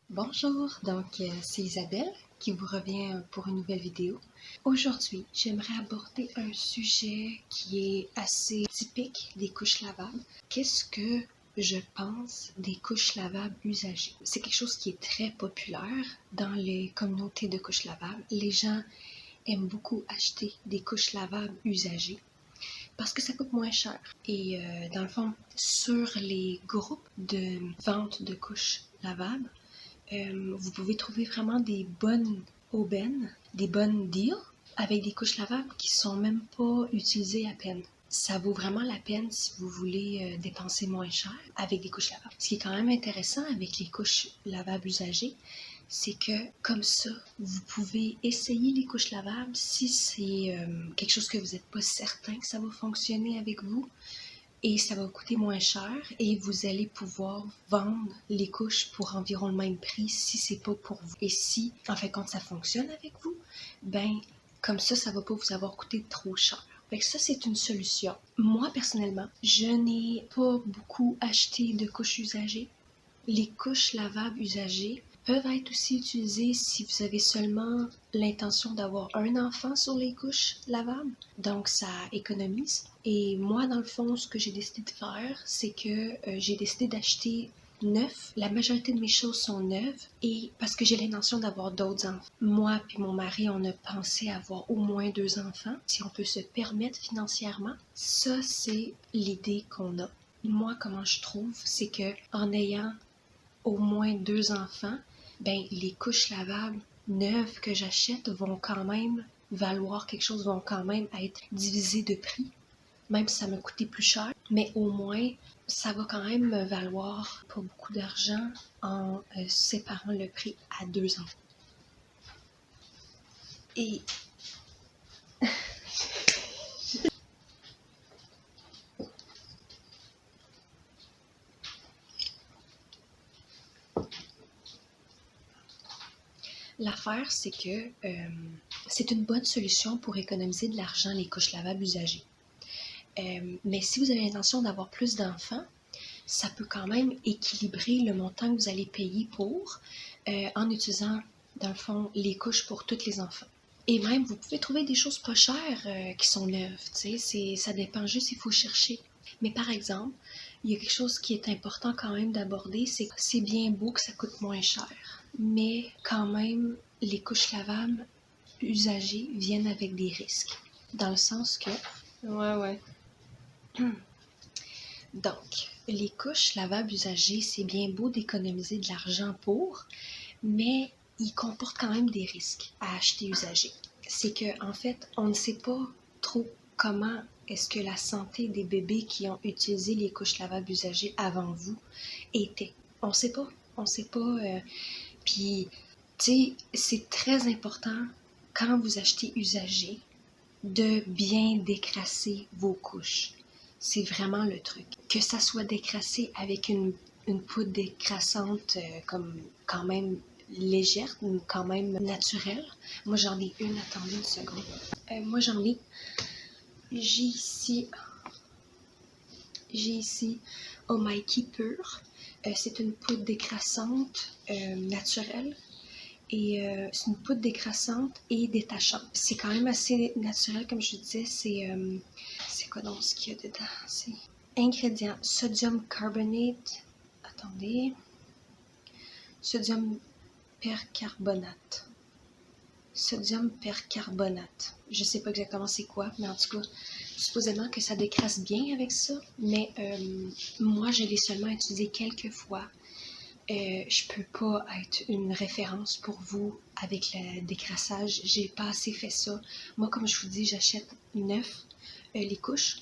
Bonjour, c'est Isabelle qui vous revient pour une nouvelle vidéo. Aujourd'hui, j'aimerais aborder un sujet qui est assez typique des couches lavables. Qu'est-ce que je pense des couches lavables usagées? C'est quelque chose qui est très populaire dans les communautés de couches lavables. Les gens aiment beaucoup acheter des couches lavables usagées parce que ça coûte moins cher. Et dans le fond, sur les groupes de vente de couches lavables, vous pouvez trouver vraiment des bonnes aubaines, des bonnes deals avec des couches lavables qui sont même pas utilisées à peine. Ça vaut vraiment la peine si vous voulez dépenser moins cher avec des couches lavables. Ce qui est quand même intéressant avec les couches lavables usagées, c'est que comme ça, vous pouvez essayer les couches lavables si c'est quelque chose que vous n'êtes pas certain que ça va fonctionner avec vous. Et ça va vous coûter moins cher et vous allez pouvoir vendre les couches pour environ le même prix si c'est pas pour vous. Et si, en fait, quand ça fonctionne avec vous, ben, comme ça va pas vous avoir coûté trop cher. Fait que ça, c'est une solution. Moi, personnellement, je n'ai pas beaucoup acheté de couches usagées. Les couches lavables usagées peuvent être aussi utilisées si vous avez seulement l'intention d'avoir un enfant sur les couches lavables. Donc, ça économise. Et moi, dans le fond, ce que j'ai décidé de faire, c'est que j'ai décidé d'acheter neuf. La majorité de mes choses sont neuves et parce que j'ai l'intention d'avoir d'autres enfants. Moi puis mon mari, on a pensé avoir au moins 2 enfants. Si on peut se permettre financièrement, ça, c'est l'idée qu'on a. Moi, comment je trouve, c'est que en ayant au moins 2 enfants, ben les couches lavables neuves que j'achète vont quand même valoir quelque chose, vont quand même être divisées de prix, même si ça m'a coûté plus cher, mais au moins ça va quand même me valoir pas beaucoup d'argent en séparant le prix à 2 enfants. Et l'affaire, c'est que c'est une bonne solution pour économiser de l'argent les couches lavables usagées. Mais si vous avez l'intention d'avoir plus d'enfants, ça peut quand même équilibrer le montant que vous allez payer pour en utilisant, dans le fond, les couches pour tous les enfants. Et même, vous pouvez trouver des choses pas chères qui sont neuves, tu sais, ça dépend juste, il faut chercher. Mais par exemple, il y a quelque chose qui est important quand même d'aborder, c'est que c'est bien beau que ça coûte moins cher. Mais quand même, les couches lavables usagées viennent avec des risques. Dans le sens que... Ouais. Donc, les couches lavables usagées, c'est bien beau d'économiser de l'argent pour, mais ils comportent quand même des risques à acheter usagé. C'est que, en fait, on ne sait pas trop comment est-ce que la santé des bébés qui ont utilisé les couches lavables usagées avant vous était. On sait pas. Puis, tu sais, c'est très important quand vous achetez usagé de bien décrasser vos couches. C'est vraiment le truc. Que ça soit décrassé avec une poudre décrassante comme quand même légère, quand même naturelle. Moi j'en ai une, attendez une seconde. Moi j'ai ici Oh My Keeper. C'est une poudre décrassante naturelle. Et c'est une poudre décrassante et détachante. C'est quand même assez naturel, comme je disais. C'est quoi donc ce qu'il y a dedans? C'est ingrédients. Sodium carbonate. Attendez. Sodium percarbonate. Sodium percarbonate. Je sais pas exactement c'est quoi, mais en tout cas, supposément que ça décrasse bien avec ça. Mais moi, je l'ai seulement utilisé quelques fois. Je peux pas être une référence pour vous avec le décrassage. J'ai pas assez fait ça. Moi, comme je vous dis, j'achète neuf les couches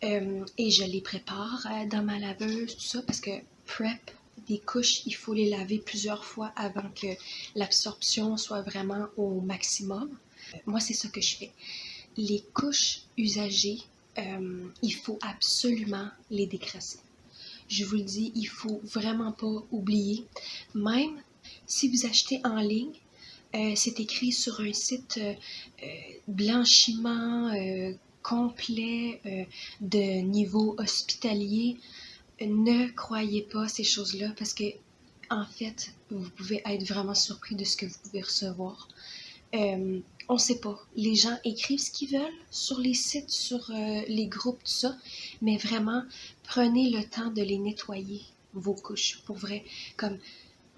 et je les prépare dans ma laveuse, tout ça, parce que prep des couches, il faut les laver plusieurs fois avant que l'absorption soit vraiment au maximum. Moi, c'est ça que je fais. Les couches usagées, il faut absolument les décrasser. Je vous le dis, il faut vraiment pas oublier. Même si vous achetez en ligne, c'est écrit sur un site blanchiment complet de niveau hospitalier. Ne croyez pas ces choses-là parce que, en fait, vous pouvez être vraiment surpris de ce que vous pouvez recevoir. On ne sait pas. Les gens écrivent ce qu'ils veulent sur les sites, sur les groupes, tout ça, mais vraiment, prenez le temps de les nettoyer, vos couches, pour vrai, comme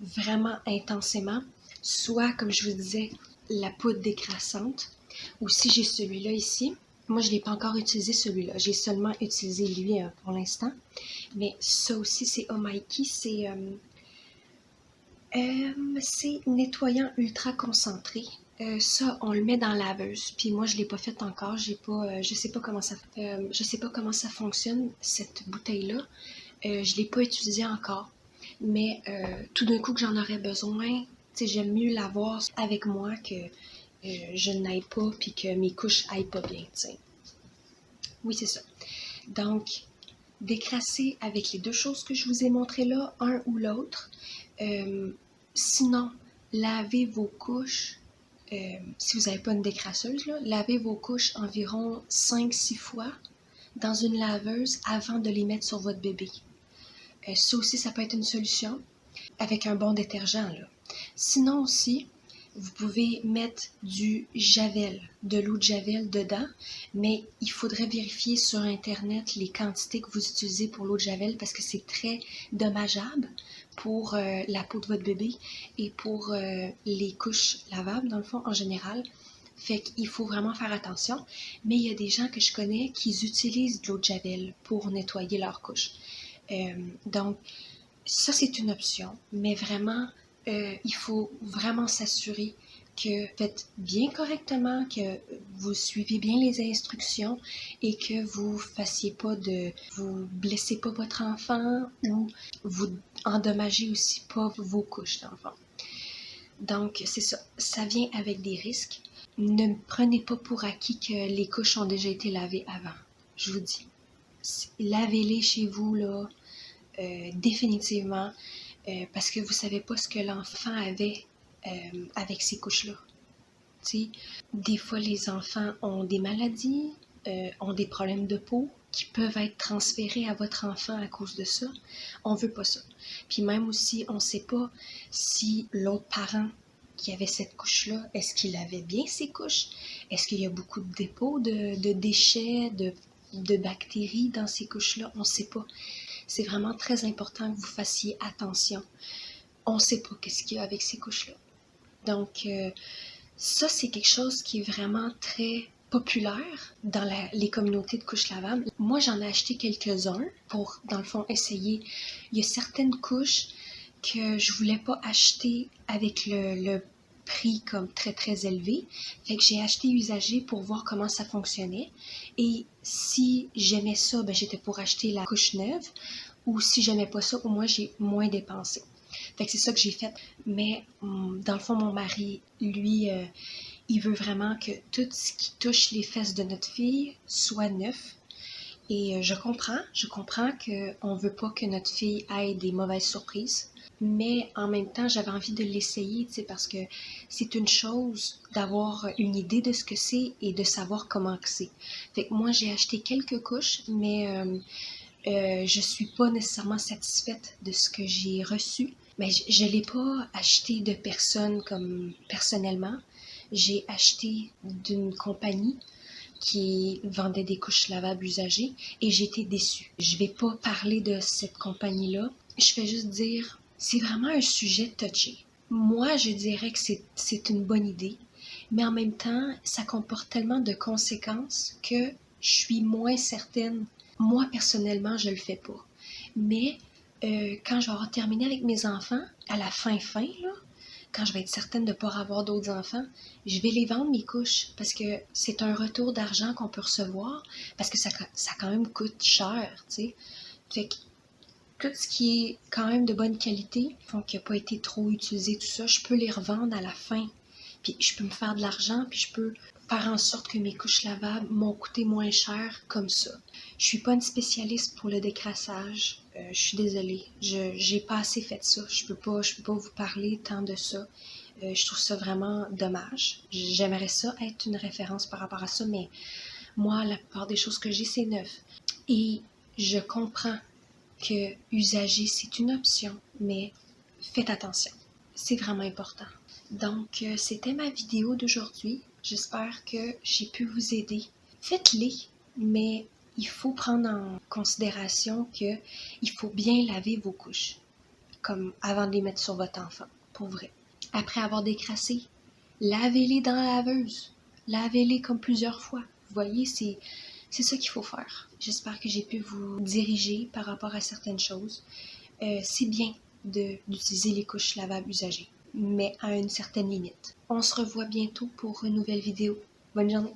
vraiment intensément. Soit, comme je vous disais, la poudre décrassante, ou si j'ai celui-là ici, moi je ne l'ai pas encore utilisé celui-là, j'ai seulement utilisé lui pour l'instant, mais ça aussi c'est Omaiki, c'est nettoyant ultra concentré. Ça, on le met dans la laveuse. Puis moi, je l'ai pas fait encore. Je sais pas je sais pas comment ça fonctionne cette bouteille-là. Je l'ai pas utilisée encore. Mais tout d'un coup que j'en aurais besoin, j'aime mieux l'avoir avec moi que je n'aille pas puis que mes couches aillent pas bien. T'sais. Oui, c'est ça. Donc, décrasser avec les deux choses que je vous ai montrées là, un ou l'autre. Sinon, lavez vos couches, si vous n'avez pas une décrasseuse, là, lavez vos couches environ 5-6 fois dans une laveuse avant de les mettre sur votre bébé. Ça aussi, ça peut être une solution avec un bon détergent. Là. Sinon aussi, vous pouvez mettre du javel, de l'eau de javel dedans, mais il faudrait vérifier sur Internet les quantités que vous utilisez pour l'eau de javel parce que c'est très dommageable pour la peau de votre bébé et pour les couches lavables, dans le fond, en général. Fait qu'il faut vraiment faire attention. Mais il y a des gens que je connais qui utilisent de l'eau de javel pour nettoyer leurs couches. Donc, ça, c'est une option, mais vraiment, il faut vraiment s'assurer que vous faites bien correctement, que vous suivez bien les instructions et que vous fassiez pas vous blessez pas votre enfant ou vous endommagez aussi pas vos couches d'enfant. Donc, c'est ça. Ça vient avec des risques. Ne prenez pas pour acquis que les couches ont déjà été lavées avant. Je vous dis. Lavez-les chez vous, là. Définitivement, parce que vous ne savez pas ce que l'enfant avait avec ces couches-là. T'sais, des fois, les enfants ont des maladies, ont des problèmes de peau qui peuvent être transférés à votre enfant à cause de ça. On ne veut pas ça. Puis même aussi, on ne sait pas si l'autre parent qui avait cette couche-là, est-ce qu'il avait bien ses couches? Est-ce qu'il y a beaucoup de dépôts de déchets, de bactéries dans ces couches-là? On ne sait pas. C'est vraiment très important que vous fassiez attention. On ne sait pas qu'est-ce qu'il y a avec ces couches-là. Donc, ça, c'est quelque chose qui est vraiment très populaire dans les communautés de couches lavables. Moi, j'en ai acheté quelques-uns pour, dans le fond, essayer. Il y a certaines couches que je voulais pas acheter avec le prix comme très très élevé. Fait que j'ai acheté usagé pour voir comment ça fonctionnait. Et si j'aimais ça, ben j'étais pour acheter la couche neuve. Ou si j'aimais pas ça, au moins j'ai moins dépensé. Fait que c'est ça que j'ai fait. Mais dans le fond, mon mari, lui, il veut vraiment que tout ce qui touche les fesses de notre fille soit neuf. Et je comprends qu'on ne veut pas que notre fille ait des mauvaises surprises. Mais en même temps, j'avais envie de l'essayer, tu sais, parce que c'est une chose d'avoir une idée de ce que c'est et de savoir comment que c'est. Fait que moi, j'ai acheté quelques couches, mais je suis pas nécessairement satisfaite de ce que j'ai reçu. Mais je l'ai pas acheté de personne comme personnellement. J'ai acheté d'une compagnie qui vendait des couches lavables usagées et j'ai été déçue. Je vais pas parler de cette compagnie-là. Je vais juste dire, c'est vraiment un sujet touché. Moi, je dirais que c'est une bonne idée, mais en même temps, ça comporte tellement de conséquences que je suis moins certaine. Moi, personnellement, je le fais pas. Mais quand je vais avoir terminé avec mes enfants, à la fin, là, quand je vais être certaine de ne pas avoir d'autres enfants, je vais les vendre, mes couches, parce que c'est un retour d'argent qu'on peut recevoir, parce que ça quand même coûte cher, tu sais. Fait que tout ce qui est quand même de bonne qualité, qui n'a pas été trop utilisé, tout ça, je peux les revendre à la fin. Puis je peux me faire de l'argent, puis je peux faire en sorte que mes couches lavables m'ont coûté moins cher comme ça. Je suis pas une spécialiste pour le décrassage. Je suis désolée. J'ai pas assez fait ça. Je peux pas vous parler tant de ça. Je trouve ça vraiment dommage. J'aimerais ça être une référence par rapport à ça, mais moi, la plupart des choses que j'ai, c'est neuf. Et je comprends que usager, c'est une option, mais faites attention. c'est vraiment important. Donc, c'était ma vidéo d'aujourd'hui. J'espère que j'ai pu vous aider. Faites-les, mais il faut prendre en considération que il faut bien laver vos couches, comme avant de les mettre sur votre enfant, pour vrai. Après avoir décrassé, lavez-les dans la laveuse. Lavez-les comme plusieurs fois. Vous voyez, c'est ça qu'il faut faire. J'espère que j'ai pu vous diriger par rapport à certaines choses. C'est bien d'utiliser les couches lavables usagées, mais à une certaine limite. On se revoit bientôt pour une nouvelle vidéo. Bonne journée!